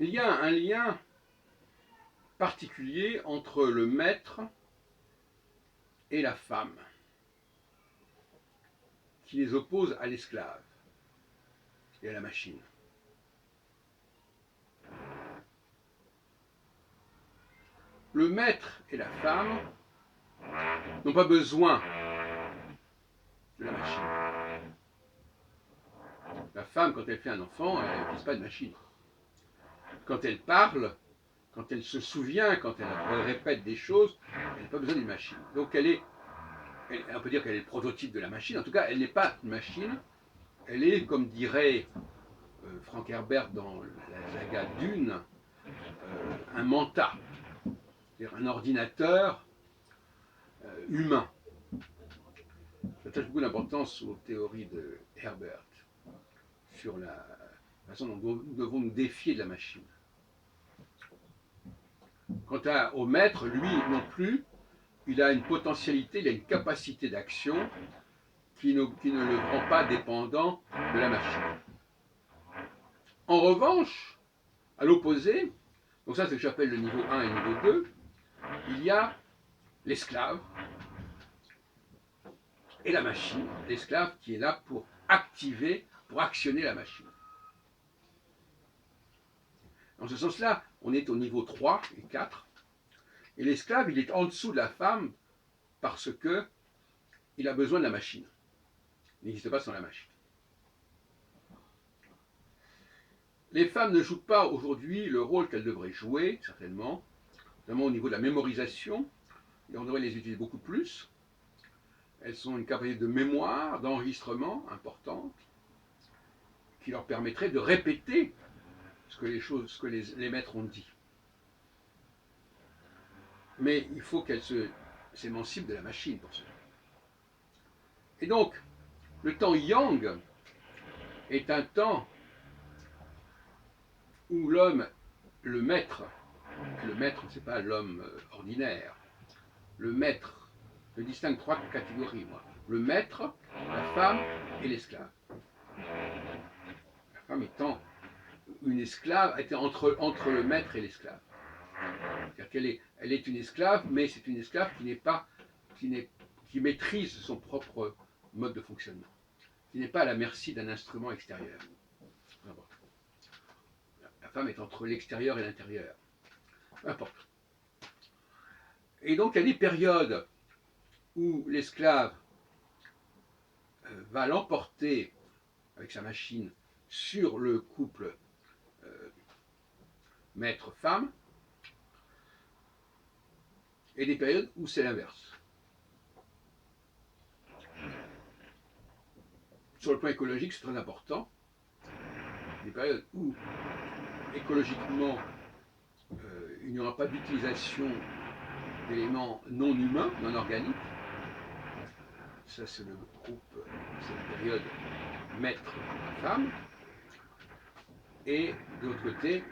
Il y a un lien particulier entre le maître et la femme, qui les oppose à l'esclave et à la machine. Le maître et la femme n'ont pas besoin de la machine. La femme, quand elle fait un enfant, elle n'utilise pas de machine. Quand elle parle, quand elle se souvient, quand elle répète des choses, elle n'a pas besoin d'une machine. Donc on peut dire qu'elle est le prototype de la machine. En tout cas, elle n'est pas une machine. Elle est, comme dirait Frank Herbert dans la saga Dune, un manta, c'est-à-dire un ordinateur humain. J'attache beaucoup d'importance aux théories de Herbert sur la façon dont nous devons nous défier de la machine. Quant au maître, lui non plus, il a une potentialité, il a une capacité d'action qui ne le rend pas dépendant de la machine. En revanche, à l'opposé, donc ça c'est ce que j'appelle le niveau 1 et le niveau 2, il y a l'esclave et la machine. L'esclave qui est là pour activer, pour actionner la machine. Dans ce sens-là, on est au niveau 3 et 4, et l'esclave, il est en dessous de la femme parce que il a besoin de la machine. Il n'existe pas sans la machine. Les femmes ne jouent pas aujourd'hui le rôle qu'elles devraient jouer, certainement, notamment au niveau de la mémorisation. Et on devrait les utiliser beaucoup plus. Elles ont une capacité de mémoire, d'enregistrement importante, qui leur permettrait de répéter ce que les maîtres ont dit. Mais il faut qu'elles s'émancipent de la machine pour cela. Et donc, le temps yang est un temps où l'homme, le maître, c'est pas l'homme ordinaire, le maître, je distingue trois catégories, moi. Le maître, la femme et l'esclave. La femme étant une esclave, était entre le maître et l'esclave. C'est-à-dire qu'elle est une esclave, mais c'est une esclave qui maîtrise son propre mode de fonctionnement, qui n'est pas à la merci d'un instrument extérieur. La femme est entre l'extérieur et l'intérieur. Peu importe. Et donc il y a des périodes où l'esclave va l'emporter avec sa machine sur le couple maître-femme, et des périodes où c'est l'inverse. Sur le plan écologique, c'est très important. Des périodes où, écologiquement, il n'y aura pas d'utilisation d'éléments non humains, non organiques. Ça, c'est le groupe, c'est la période maître-femme. Et de l'autre côté,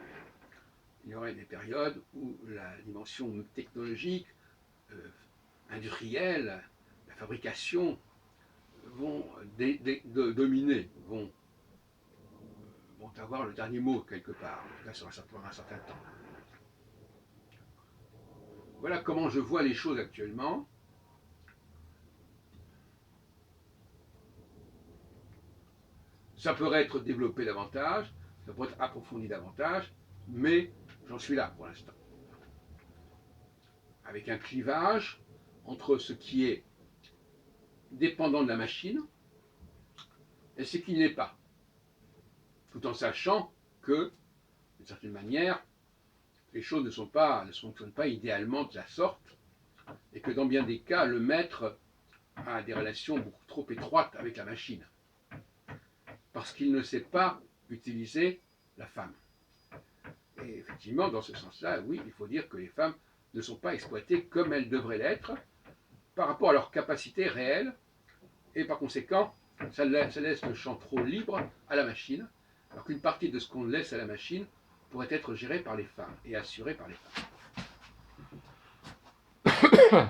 il y aurait des périodes où la dimension technologique, industrielle, la fabrication vont dominer, vont avoir le dernier mot quelque part, en tout cas sur un certain temps. Voilà comment je vois les choses actuellement. Ça pourrait être développé davantage, ça pourrait être approfondi davantage, mais j'en suis là pour l'instant. Avec un clivage entre ce qui est dépendant de la machine et ce qui ne l'est pas. Tout en sachant que, d'une certaine manière, les choses ne fonctionnent pas idéalement de la sorte, et que dans bien des cas, le maître a des relations beaucoup trop étroites avec la machine, parce qu'il ne sait pas utiliser la femme. Et effectivement, dans ce sens-là, oui, il faut dire que les femmes ne sont pas exploitées comme elles devraient l'être, par rapport à leurs capacités réelles, et par conséquent, ça laisse le champ trop libre à la machine, alors qu'une partie de ce qu'on laisse à la machine pourrait être gérée par les femmes et assurée par les femmes.